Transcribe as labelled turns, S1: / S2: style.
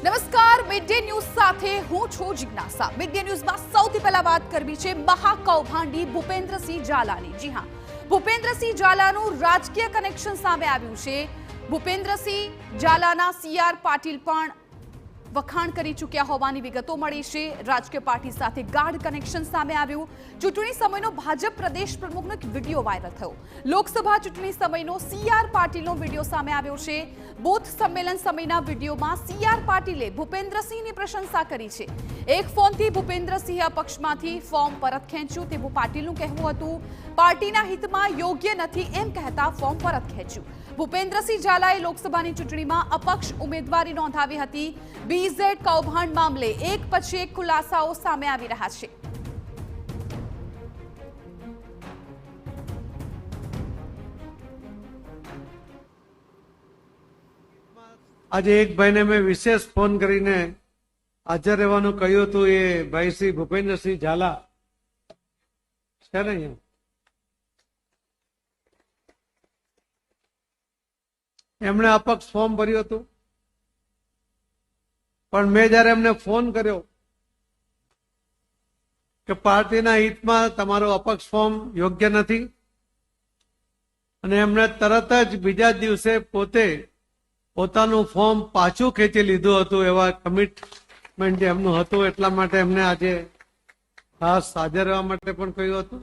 S1: નમસ્કાર, mid day news સાથે હું છું જિજ્ઞાસા। મિડ ડે ન્યૂઝમાં સૌથી પહેલા વાત કરવી છે મહાકૌભાંડી ભૂપેન્દ્રસિંહ ઝાલાની। જી હા, ભૂપેન્દ્રસિંહ ઝાલાનું રાજકીય કનેક્શન સામે આવ્યું છે। ભૂપેન્દ્રસિંહ ઝાલાના CR પાટીલ પણ વખાણ કરી ચૂક્યા હોવાની વિગતો મળી છે। રાજકીય પાર્ટી સાથે ગાઢ કનેક્શન સામે આવ્યું। ચૂંટણી સમયનો ભાજપ પ્રદેશ પ્રમુખનો એક વિડીયો વાયરલ થયો। લોકસભા ચૂંટણી સમયનો CR પાટીલનો વિડીયો સામે આવ્યો છે। બૂથ સંમેલન સમયના વિડીયોમાં CR પાટીલે ભૂપેન્દ્રસિંહની પ્રશંસા કરી છે। એક ફોનથી ભૂપેન્દ્રસિંહે અપક્ષમાંથી ફોર્મ પરત ખેંચ્યું તેવું પાટીલનું કહેવું હતું। પાર્ટીના હિતમાં યોગ્ય નથી એમ કહેતા ફોર્મ પરત ખેંચ્યું। ભૂપેન્દ્રસિંહ ઝાલાએ લોકસભાની ચૂંટણીમાં અપક્ષ ઉમેદવારી નોંધાવી હતી। BZ કૌભાંડ મામલે એક પછી એક ખુલાસાઓ સામે આવી રહ્યા છે।
S2: આજે એક ભાઈને મેં વિશેષ ફોન કરીને હાજર રહેવાનું કહ્યું હતું। એ ભાઈ શ્રી ભૂપેન્દ્રસિંહ ઝાલા છે ને અહીંયા, એમણે અપક્ષ ફોર્મ ભર્યું હતું, પણ મેં જયારે એમને ફોન કર્યો કે પાર્ટીના હિતમાં તમારું અપક્ષ ફોર્મ યોગ્ય નથી, અને એમણે તરત જ બીજા દિવસે પોતાનું ફોર્મ પાછું ખેંચી લીધું હતું। એવા કમિટમેન્ટ એમનું હતું, એટલા માટે એમને આજે ખાસ હાજર રહેવા માટે પણ કહ્યું હતું।